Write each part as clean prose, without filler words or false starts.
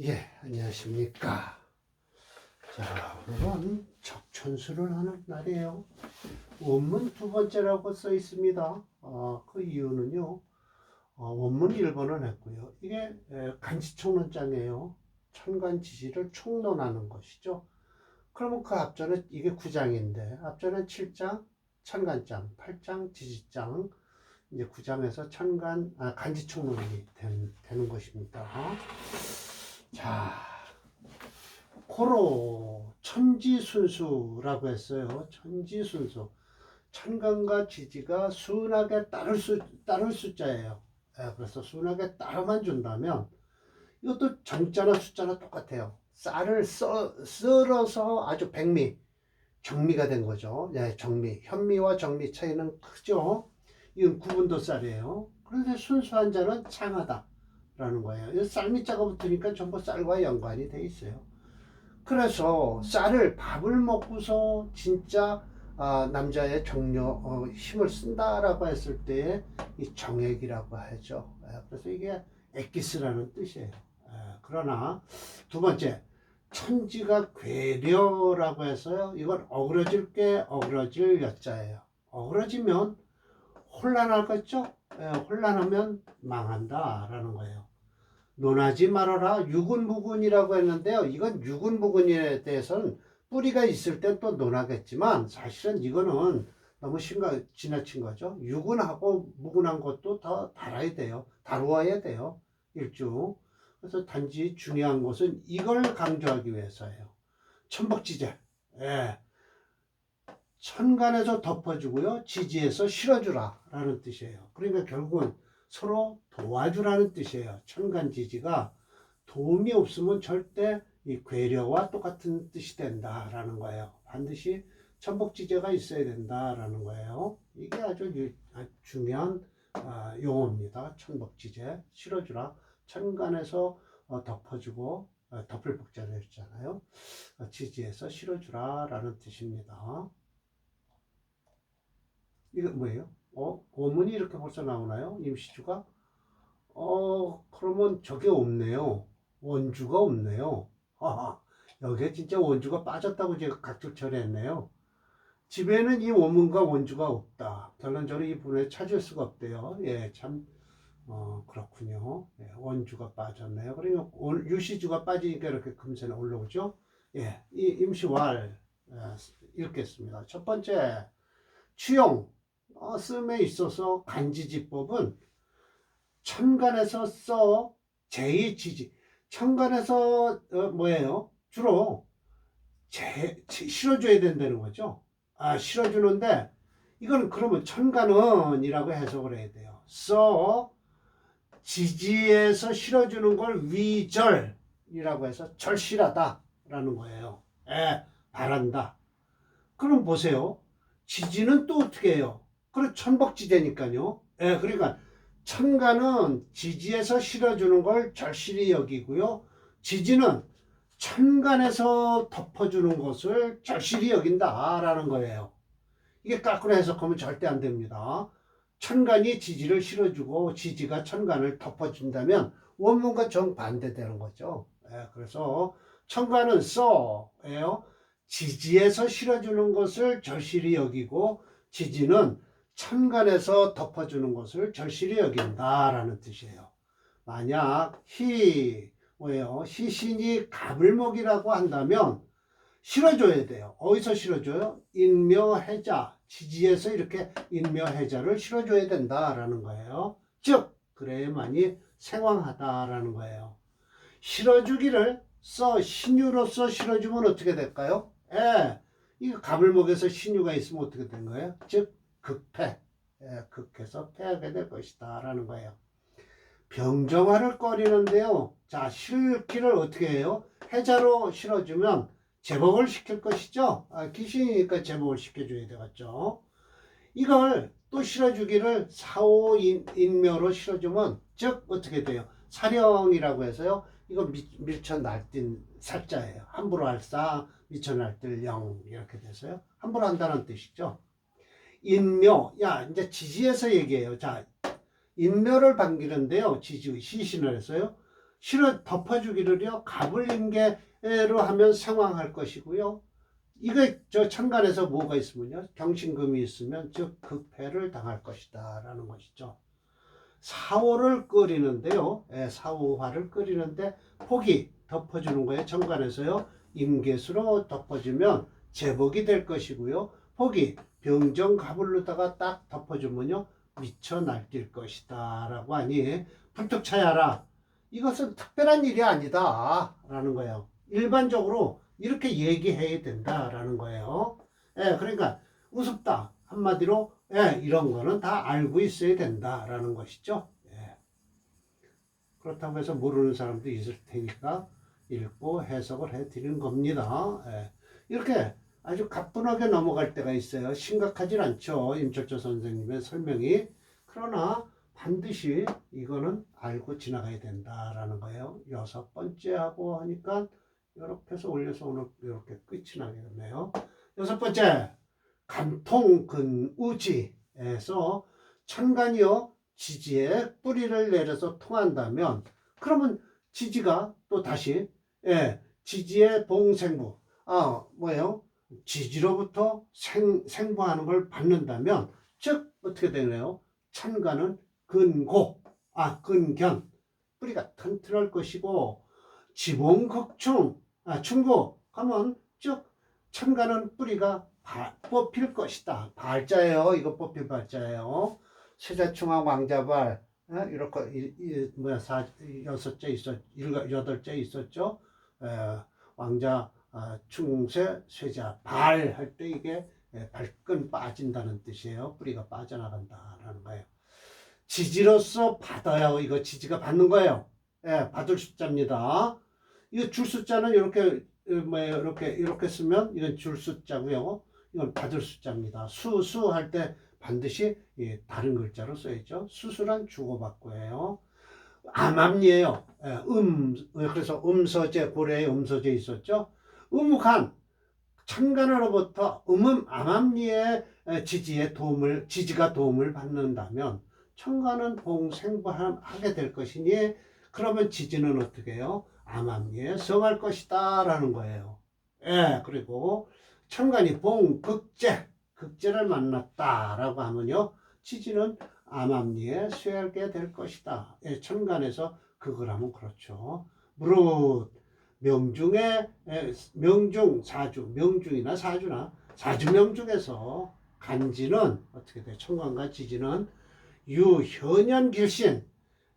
예, 안녕하십니까. 자, 오늘은 적천수를 하는 날이에요. 원문 두 번째라고 써 있습니다. 그 이유는요, 원문 1번을 했고요. 이게 간지총론장이에요. 천간지지를 총론하는 것이죠. 그러면 그 앞전에 이게 9장인데, 앞전에 7장 천간장, 8장 지지장, 이제 9장에서 간지총론이 되는 것입니다. 자, 코로 천지순수라고 했어요. 천지순수. 천간과 지지가 순하게 따를 숫자예요. 그래서 순하게 따라만 준다면 이것도 정자나 숫자나 똑같아요. 쌀을 썰어서 아주 백미, 정미가 된 거죠. 네, 정미. 현미와 정미 차이는 크죠. 이건 구분도 쌀이에요. 그런데 순수한 자는 창하다라는 거예요. 쌀미자가 붙으니까 전부 쌀과 연관이 돼 있어요. 그래서 쌀을 밥을 먹고서 진짜 남자의 정력 힘을 쓴다라고 했을 때 이 정액이라고 하죠. 그래서 이게 엑기스라는 뜻이에요. 그러나 두 번째 천지가 괴려라고 해서요. 이건 어그러질 게 어그러질 여자예요. 어그러지면 혼란하겠죠. 혼란하면 망한다라는 거예요. 논하지 말아라 유근무근이라고 했는데요. 이건 유근무근에 대해서는 뿌리가 있을 땐 또 논하겠지만 사실은 이거는 너무 지나친 거죠. 유근하고 무근한 것도 더 다루어야 돼요. 일주. 그래서 단지 중요한 것은 이걸 강조하기 위해서예요. 천복지제. 예. 천간에서 덮어주고요. 지지에서 실어주라 라는 뜻이에요. 그러니까 결국은 서로 도와주라는 뜻이에요. 천간지지가 도움이 없으면 절대 이 괴려와 똑같은 뜻이 된다라는 거예요. 반드시 천복지제가 있어야 된다라는 거예요. 이게 아주 중요한 용어입니다. 천복지제, 실어주라. 천간에서 덮어주고 덮을 복자를 했잖아요. 지지에서 실어주라 라는 뜻입니다. 이거 뭐예요? 원문이 이렇게 벌써 나오나요? 임시주가? 그러면 저게 없네요. 원주가 없네요. 여기에 진짜 원주가 빠졌다고 제가 각질 처리했네요. 집에는 이 원문과 원주가 없다. 결론적으로 이 부분에 찾을 수가 없대요. 예, 참, 그렇군요. 예, 원주가 빠졌네요. 그러니까 유시주가 빠지니까 이렇게 금세 올라오죠. 예, 이 임시왈, 읽겠습니다. 첫 번째, 취용. 쓰임에 있어서 간지지법은 천간에서 제2지지 천간에서 뭐예요? 주로 실어줘야 된다는 거죠. 실어주는데 이건 그러면 천간은 이라고 해석을 해야 돼요. 지지에서 실어주는 걸 위절이라고 해서 절실하다 라는 거예요. 바란다. 그럼 보세요. 지지는 또 어떻게 해요? 그래 천복지대니까요. 그러니까 천간은 지지에서 실어주는 걸 절실히 여기고요. 지지는 천간에서 덮어주는 것을 절실히 여긴다라는 거예요. 이게 거꾸로 해석하면 절대 안 됩니다. 천간이 지지를 실어주고 지지가 천간을 덮어준다면 원문과 정반대되는 거죠. 그래서 천간은 예요. 지지에서 실어주는 것을 절실히 여기고 지지는 천간에서 덮어주는 것을 절실히 여긴다라는 뜻이에요. 만약 희신이 갑을목이라고 한다면 실어줘야 돼요. 어디서 실어줘요? 인묘해자, 지지에서 이렇게 인묘해자를 실어줘야 된다라는 거예요. 즉 그래야만이 생황하다라는 거예요. 실어주기를 신유로서 실어주면 어떻게 될까요? 이거 갑을목에서 신유가 있으면 어떻게 된 거예요? 즉 극패, 극해서 패하게 될 것이다 라는 거예요. 병정화를 꺼리는데요. 자, 실기를 어떻게 해요? 해자로 실어주면 제복을 시킬 것이죠. 귀신이니까 제복을 시켜줘야 되겠죠. 이걸 또 실어주기를 사오인묘로 실어주면 즉 어떻게 돼요? 사령이라고 해서요. 이거 밀쳐 날뛴 살자예요. 함부로 할사, 미쳐 날뛸 영 이렇게 돼서요. 함부로 한다는 뜻이죠. 인묘, 이제 지지에서 얘기해요. 자, 인묘를 반기는데요. 시신을 해서요. 실어 덮어주기를요 가불인계로 하면 생황할 것이고요. 이거 저 천간에서 뭐가 있으면요 경신금이 있으면 즉 극패를 당할 것이다 라는 것이죠. 사오를 끓이는데요. 사오화를 끓이는데 폭이 덮어주는 거예요. 천간에서요. 임계수로 덮어주면 제복이 될 것이고요. 폭이 병정가불로다가 딱 덮어주면요. 미쳐 날뛸 것이다 라고 하니 불특차야라. 이것은 특별한 일이 아니다 라는 거예요. 일반적으로 이렇게 얘기해야 된다 라는 거예요. 그러니까 우습다 한마디로 이런 거는 다 알고 있어야 된다라는 것이죠. 그렇다고 해서 모르는 사람도 있을 테니까 읽고 해석을 해드리는 겁니다. 이렇게 아주 가뿐하게 넘어갈 때가 있어요. 심각하진 않죠. 임철조 선생님의 설명이. 그러나 반드시 이거는 알고 지나가야 된다라는 거예요. 6번째 하고 하니까 이렇게 해서 올려서 오늘 이렇게 끝이 나겠네요. 6번째. 간통근우지에서 천간이요 지지에 뿌리를 내려서 통한다면 그러면 지지가 또 다시 지지의 봉생부 뭐예요 지지로부터 생부하는 걸 받는다면 즉 어떻게 되나요? 천간은 근견 뿌리가 튼튼할 것이고 지봉극충 충고 하면 즉 천간은 뿌리가 뽑힐 것이다. 발자예요. 이거 뽑힐 발자예요. 세자충왕 왕자발 이렇게 여섯째 여덟째 있었죠. 왕자 충세 쇠자 발 할 때 이게 발끈 빠진다는 뜻이에요. 뿌리가 빠져나간다라는 거예요. 지지로서 받아요. 이거 지지가 받는 거예요. 받을 숫자입니다. 이거 줄 숫자는 이렇게 이렇게 쓰면 이건 줄 숫자고요. 이건 받을 숫자입니다. 수수 할 때 반드시 다른 글자로 써야죠. 수수란 주고받고예요. 암암리예요. 그래서 음서제 고려에 음서제 있었죠. 음간 천간으로부터 암암리의 지지가 도움을 받는다면 천간은 봉생부하게 될 것이니 그러면 지지는 어떻게 해요? 암암리에 성할 것이다 라는 거예요. 그리고 천간이 극제를 만났다 라고 하면요 지지는 암암리에 쇠하게 될 것이다. 천간에서 극을 하면 그렇죠. 무릇 명중이나 사주명중에서 간지는 어떻게 돼? 천간과 지지는 유현연 길신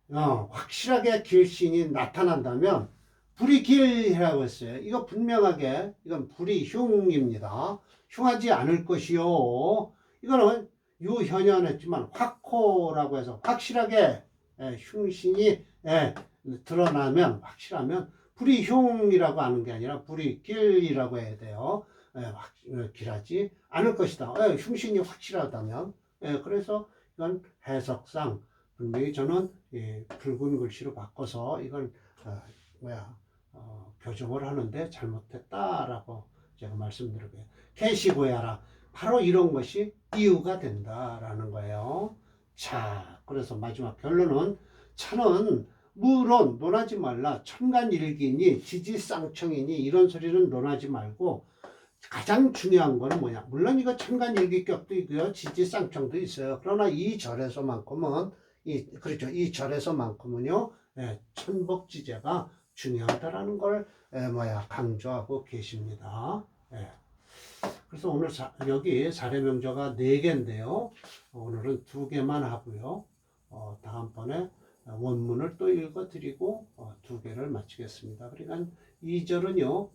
확실하게 길신이 나타난다면 불이길이라고 했어요. 이거 분명하게 이건 불이흉입니다. 흉하지 않을 것이요. 이거는 유현연했지만 확호라고 해서 확실하게 흉신이 드러나면 확실하면 불이흉이라고 하는 게 아니라 불이길이라고 해야 돼요. 길하지 않을 것이다. 흉신이 확실하다면 그래서 이건 해석상 분명히 저는 붉은 글씨로 바꿔서 이건 교정을 하는데 잘못했다라고 제가 말씀드리고요. 개시고야라 바로 이런 것이 이유가 된다라는 거예요. 자, 그래서 마지막 결론은 차는 물론 논하지 말라. 천간일기니 지지쌍청이니 이런 소리는 논하지 말고 가장 중요한 거는 뭐냐. 물론 이거 천간일기격도 있고요. 지지쌍청도 있어요. 그러나 이 절에서만큼은 그렇죠. 이 절에서만큼은요. 천복지제가 중요하다라는 걸 강조하고 계십니다. 그래서 오늘 여기 사례명저가 4개인데요. 오늘은 2개만 하고요. 다음번에 원문을 또 읽어드리고 2개를 마치겠습니다. 그러니까 2절은요.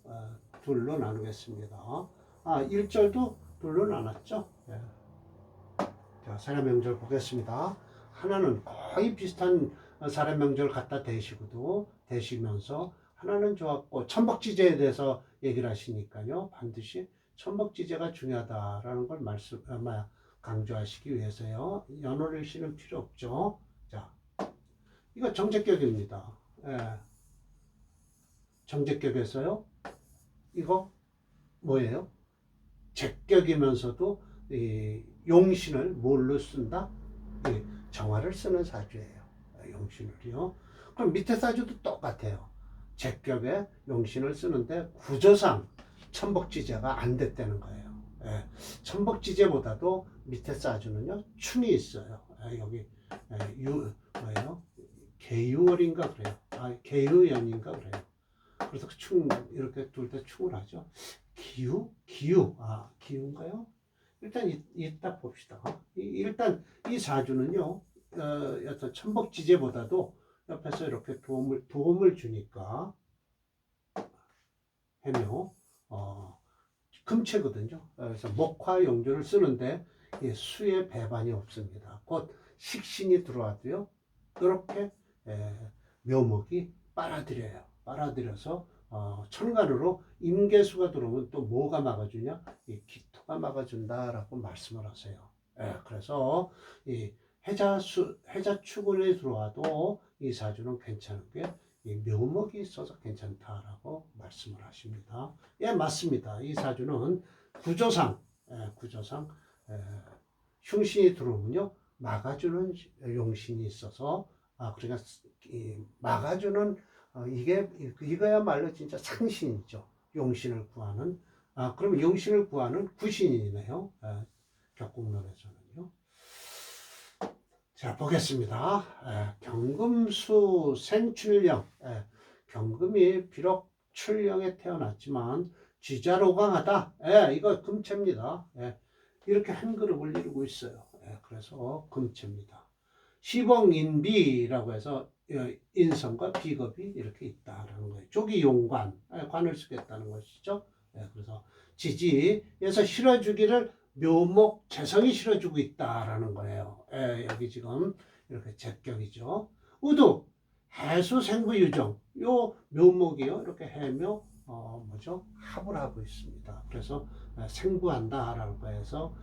둘로 나누겠습니다. 1절도 둘로 나눴죠. 자, 사례명절 보겠습니다. 하나는 거의 비슷한 사례명절 갖다 대시면서 하나는 좋았고 천복지제에 대해서 얘기를 하시니까요. 반드시 천복지제가 중요하다라는 걸 강조하시기 위해서요. 연월일시는 필요 없죠. 자, 이거 정제격입니다. 정제격에서요. 이거 뭐예요? 제격이면서도 용신을 뭘로 쓴다? 정화를 쓰는 사주예요. 용신을요. 그럼 밑에 사주도 똑같아요. 제격에 용신을 쓰는데 구조상 천복지제가 안 됐다는 거예요. 예, 천복지제보다도 밑에 사주는요 충이 있어요. 예, 여기 뭐예요? 개유월인가 그래요. 개유연인가 그래요. 그래서 충 이렇게 둘 때 충을 하죠. 기우인가요? 일단 이따 봅시다. 일단 이 사주는요, 어떤 천복지제보다도 옆에서 이렇게 도움을 주니까 해묘, 금체거든요. 그래서 목화용조를 쓰는데 수의 배반이 없습니다. 곧 식신이 들어와도요, 이렇게 묘목이 빨아들여요. 빨아들여서 천간으로 임계수가 들어오면 또 뭐가 막아주냐? 이 기토가 막아준다라고 말씀을 하세요. 그래서 이 해자축운에 들어와도 이 사주는 괜찮은 게 이 묘목이 있어서 괜찮다라고 말씀을 하십니다. 예, 맞습니다. 이 사주는 구조상 흉신이 들어오면요 막아주는 용신이 있어서 그러니까 막아주는 이거야말로 진짜 상신이죠. 용신을 구하는 그럼 용신을 구하는 구신이네요. 격국론에서는요. 자 보겠습니다. 경금수 생출령 경금이 비록 출령에 태어났지만 쥐자로강하다. 이거 금체입니다. 이렇게 한 그룹을 이루고 있어요. 그래서 금체입니다. 시봉인비라고 해서 인성과 비겁이 이렇게 있다라는 거예요. 조기 용관, 관을 쓰겠다는 것이죠. 그래서 지지에서 실어주기를 묘목 재성이 실어주고 있다라는 거예요. 여기 지금 이렇게 제격이죠. 우두 해수 생부 유정 요 묘목이요 이렇게 해묘 뭐죠 합을 하고 있습니다. 그래서 생부한다라는 거에서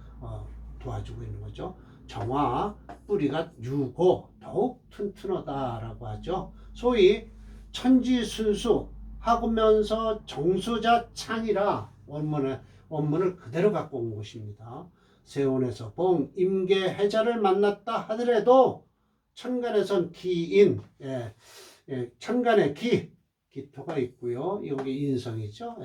도와주고 있는 거죠. 정화 뿌리가 유고 더욱 튼튼하다라고 하죠. 소위 천지순수 하면서 정수자 창이라 원문을 그대로 갖고 온 것입니다. 세운에서 봉, 임계, 해자를 만났다 하더라도 천간에선 기인, 천간에 기토가 있고요. 여기 인성이죠.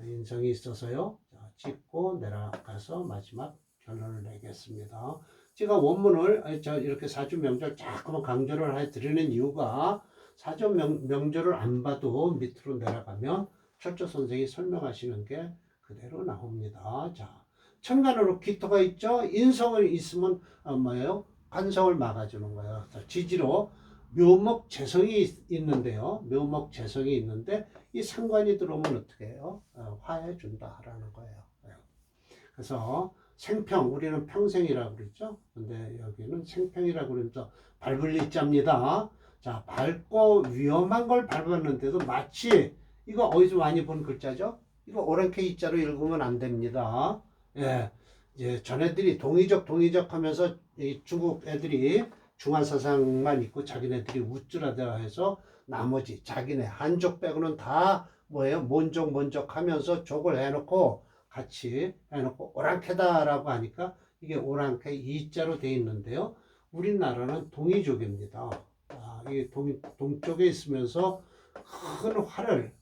인성이 있어서요. 짚고 내려가서 마지막 결론을 내겠습니다. 제가 원문을 이렇게 사주 명절 자꾸만 강조를 해드리는 이유가 사주 명절을 안 봐도 밑으로 내려가면 철저 선생이 설명하시는 게 그대로 나옵니다. 자, 천간으로 기토가 있죠. 인성을 있으면 뭐예요? 관성을 막아주는 거예요. 자, 지지로 묘목 재성이 있는데요. 묘목 재성이 있는데 이 상관이 들어오면 어떻게 해요? 화해 준다라는 거예요. 그래서 생평, 우리는 평생이라고 그랬죠. 근데 여기는 생평이라고 그러면서 밟을 리자입니다. 자, 밟고 위험한 걸 밟았는데도 마치 이거 어디서 많이 본 글자죠? 이거 오랑캐 이자로 읽으면 안 됩니다. 이제 전애들이 동의적 하면서 이 중국 애들이 중화사상만 있고 자기네들이 우쭐하다 해서 나머지 자기네 한족 빼고는 다 뭐예요? 몬족 하면서 족을 해놓고 같이 해놓고 오랑캐다라고 하니까 이게 오랑캐 이자로 되어 있는데요. 우리나라는 동이족입니다. 이게 동쪽에 있으면서 큰 활을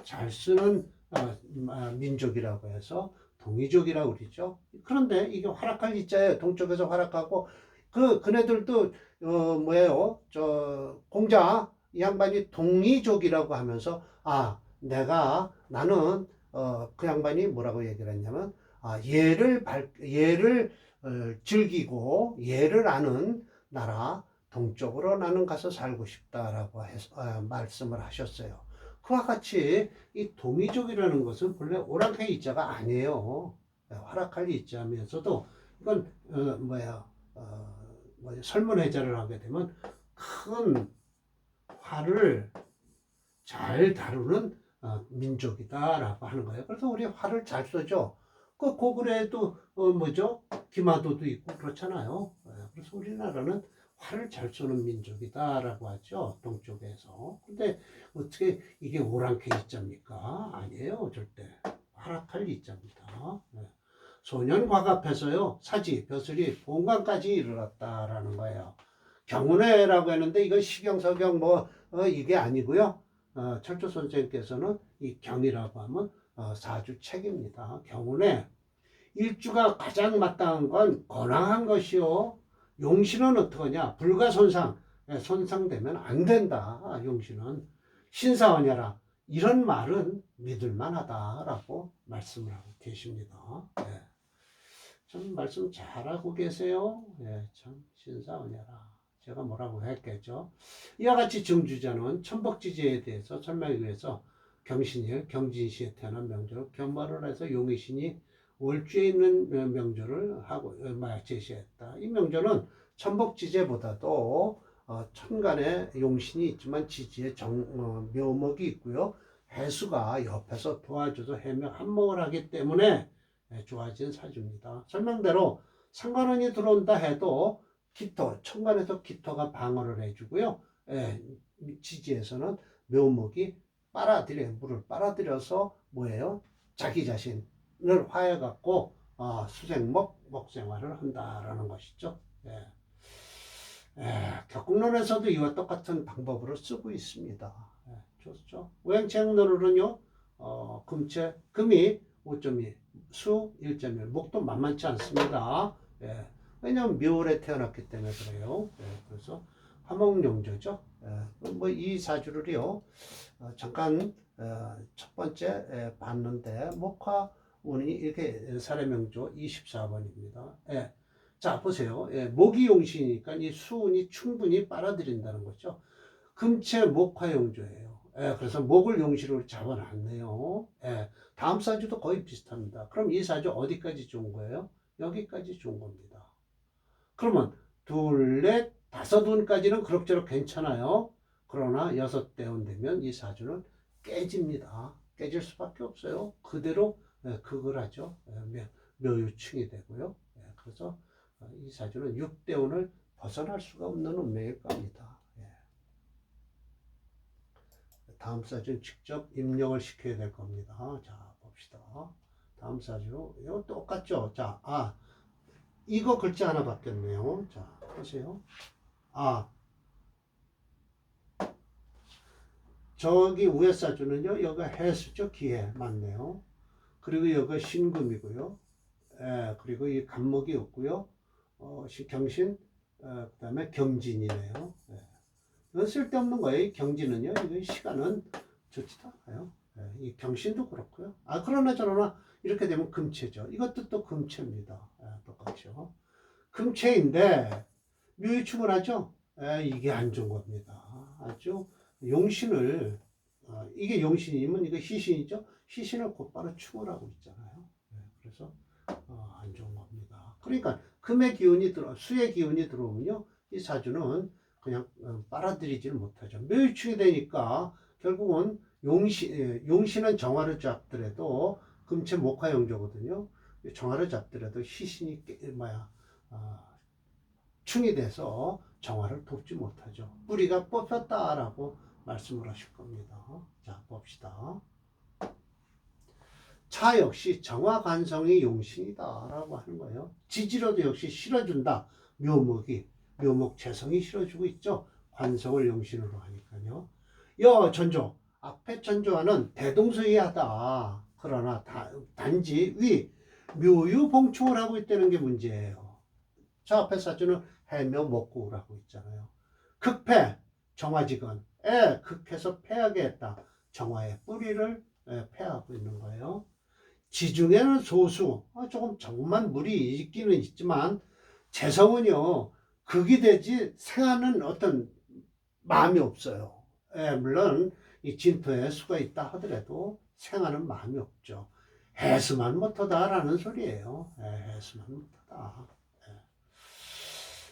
잘 쓰는 민족이라고 해서 동이족이라고 그러죠. 그런데 이게 활약할 이자예요. 동쪽에서 활약하고 그네들도 뭐예요? 공자 이 양반이 동이족이라고 하면서 나는 그 양반이 뭐라고 얘기를 했냐면 예를 즐기고 예를 아는 나라 동쪽으로 나는 가서 살고 싶다라고 말씀을 하셨어요. 그와 같이 이 동이족이라는 것은 본래 오랑캐 이자가 아니에요. 활약할 이자면서도 이건 설문해자를 하게 되면 큰 활을 잘 다루는 민족이다라고 하는 거예요. 그래서 우리 활을 잘 써죠. 그 고구려에도 기마도도 있고 그렇잖아요. 그래서 우리나라는 활을 잘 쏘는 민족이다라고 하죠. 동쪽에서. 근데 어떻게 이게 오랑캐 이자입니까? 아니에요. 절대. 활약할 이자입니다. 소년 과갑해서요. 사지, 벼슬이 본관까지 이르렀다라는 거예요. 경운회라고 했는데 이건 시경서경 이게 아니고요. 철조 선생님께서는 이 경이라고 하면 사주 책입니다. 경운회 일주가 가장 마땅한 건 건강한 것이요. 용신은 어떡하냐? 불가손상, 손상되면 안 된다. 용신은 신사원야라. 이런 말은 믿을만하다라고 말씀을 하고 계십니다. 예. 참 말씀 잘하고 계세요. 예, 참 신사원야라. 제가 뭐라고 했겠죠? 이와 같이 정주자는 천복지제에 대해서 설명하기 위해서 경신일, 경진시에 태어난 명절을 견말을 해서 용의신이 월주에 있는 명절을 하고 제시했다. 이 명절은 천복지제보다도 천간에 용신이 있지만 지지에 묘목이 있고요. 해수가 옆에서 도와줘서 해며 한몫을 하기 때문에 좋아진 사주입니다. 설명대로 상관원이 들어온다 해도 기토, 천간에서 기토가 방어를 해주고요. 지지에서는 묘목이 물을 빨아들여서 뭐예요? 자기 자신을 화해갖고 수생목, 목생활을 한다라는 것이죠. 격국론에서도 이와 똑같은 방법으로 쓰고 있습니다. 좋죠. 오행체행론으로는요, 금체, 금이 5.2, 수 1.1, 목도 만만치 않습니다. 왜냐하면 묘월에 태어났기 때문에 그래요. 그래서 화목용조죠. 이 사주를요, 잠깐 첫 번째 봤는데 목화운이 이렇게 사례명조 24번입니다. 자 보세요. 목이 용신이니까 이 수운이 충분히 빨아들인다는 거죠. 금체 목화용조예요. 그래서 목을 용신으로 잡아놨네요. 다음 사주도 거의 비슷합니다. 그럼 이 사주 어디까지 좋은 거예요? 여기까지 좋은 겁니다. 그러면 둘, 넷, 다섯 운까지는 그럭저럭 괜찮아요. 그러나 여섯 대운 되면 이 사주는 깨집니다. 깨질 수밖에 없어요. 그대로 극을 하죠. 묘유충이 되고요. 그래서 이 사주는 6대운을 벗어날 수가 없는 운명일 겁니다. 다음 사주는 직접 입력을 시켜야 될 겁니다. 자, 봅시다. 다음 사주, 이거 똑같죠? 자, 이거 글자 하나 바뀌었네요. 자, 보세요. 저기 위에 사주는요, 여기가 해수죠? 기해. 맞네요. 그리고 여기가 신금이고요. 그리고 이 간목이 없고요. 경신, 그 다음에 경진이네요. 이건 쓸데없는 거예요. 경진은요. 이건 시간은 좋지도 않아요. 이 경신도 그렇고요. 그러나 저러나 이렇게 되면 금체죠. 이것도 또 금체입니다. 똑같죠. 금체인데 묘유충을 하죠. 이게 안 좋은 겁니다. 아주 용신을 이게 용신이면 이거 희신이죠. 희신을 곧바로 충을 하고 있잖아요. 그래서 안 좋은 겁니다. 그러니까 금의 기운이 수의 기운이 들어오면요, 이 사주는 그냥 빨아들이지를 못하죠. 묘유충이 되니까 결국은 용신은 정화를 잡더라도 금체 목화용조거든요. 정화를 잡더라도 희신이 충이 돼서 정화를 돕지 못하죠. 뿌리가 뽑혔다라고 말씀을 하실 겁니다. 자, 봅시다. 차 역시 정화관성이 용신이다라고 하는 거예요. 지지로도 역시 실어준다. 묘목 재성이 실어주고 있죠. 관성을 용신으로 하니까요. 전조, 앞에 전조와는 대동소이하다. 그러나 단지 묘유봉충을 하고 있다는 게 문제예요. 저 앞에 사주는 해묘 목구를 하고 있잖아요. 극패, 정화지건. 극해서 패하게 했다. 정화의 뿌리를 패하고 있는 거예요. 지중에는 소수, 조금만 물이 있기는 있지만 재성은요, 극이 되지 생하는 어떤 마음이 없어요. 물론 이 진토에 수가 있다 하더라도 생하는 마음이 없죠. 해수만 못하다라는 소리예요. 해수만 못하다.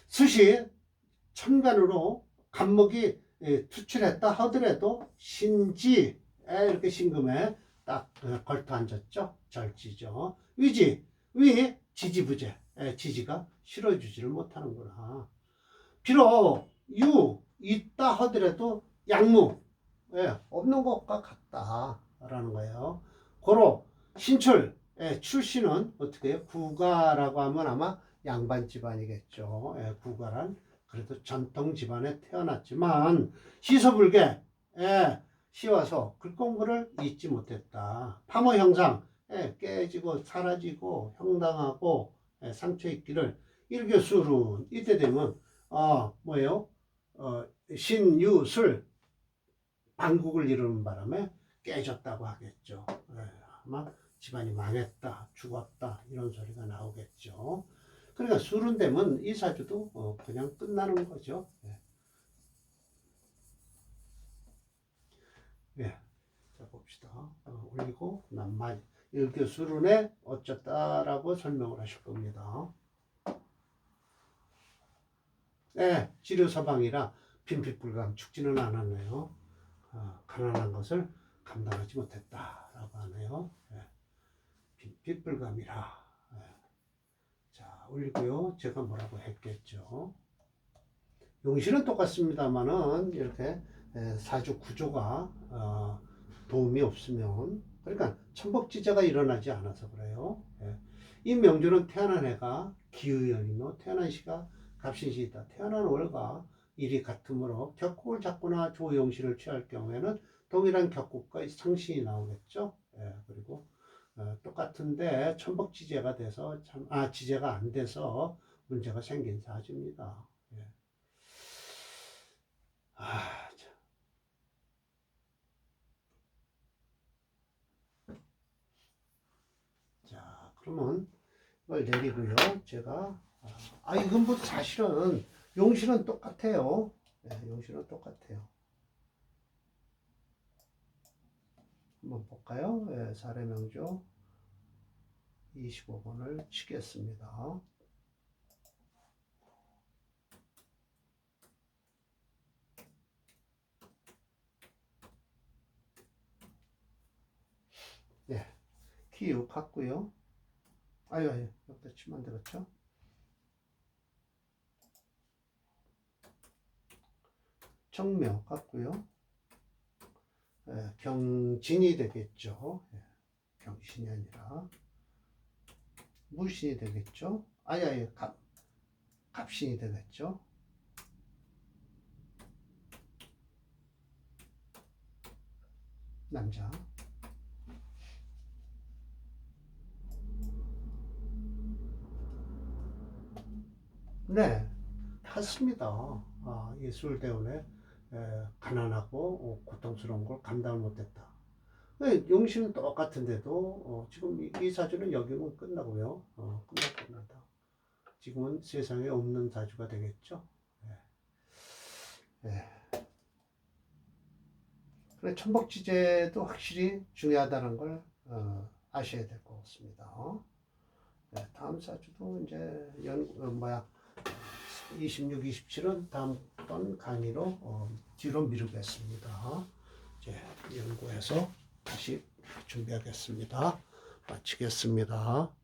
수시 천간으로 간목이 투출했다 하더라도 신지, 이렇게 신금에 딱 걸터 앉았죠. 절지죠. 위 지지부재, 지지가 실어주지를 못하는구나. 비록 있다 하더라도 양무, 없는 것과 같다라는 거예요. 고로 신출, 출신은 어떻게 해요? 구가라고 하면 아마 양반 집안이겠죠. 구가란 그래도 전통 집안에 태어났지만 시서불게 시와서 글 공부를 잊지 못했다. 파모 형상 깨지고 사라지고 형당하고 상처 있기를 일교수룬 이때 되면 뭐예요? 신유술 반국을 이루는 바람에 깨졌다고 하겠죠. 아마 집안이 망했다, 죽었다 이런 소리가 나오겠죠. 그러니까 술은 되면 이 사주도 그냥 끝나는 거죠. 자 봅시다. 올리고 남말 일교수run에 어쩌다라고 설명을 하실 겁니다. 치료 서방이라 빈핏불감 죽지는 않았네요. 가난한 것을 감당하지 못했다라고 하네요. 빈핏불감이라. 자 올리고요. 제가 뭐라고 했겠죠. 용신은 똑같습니다만은 이렇게 사주 구조가 도움이 없으면 그러니까 천복지재가 일어나지 않아서 그래요. 이 명주는 태어난 해가 기의연이며 태어난 시가 갑신시이다. 태어난 월과 일이 같으므로 격국을 잡거나 조용신을 취할 경우에는 동일한 격국과 상신이 나오겠죠. 그리고 똑같은데 천복지재가 돼서 지재가 안 돼서 문제가 생긴 사주입니다. 자, 그러면 이걸 내리고요. 제가 이건 뭐 사실은 용신은 똑같아요. 용신은 똑같아요. 한번 볼까요? 사례명조 25번을 치겠습니다. 기우 같고요. 여기다 치면 안 되겠죠? 정묘 같고요. 경진이 되겠죠. 경신이 아니라 무신이 되겠죠. 갑신이 되겠죠. 남자. 같습니다. 예술 때문에 가난하고 고통스러운 걸 감당을 못했다. 용신은 똑같은데도 지금 이 사주는 여기면 끝나고요. 끝난다. 지금은 세상에 없는 사주가 되겠죠. 그래 천복지재도 확실히 중요하다는 걸 아셔야 될 것 같습니다. 다음 사주도 이제 26, 27은 다음번 강의로 뒤로 미루겠습니다. 이제 연구해서 다시 준비하겠습니다. 마치겠습니다.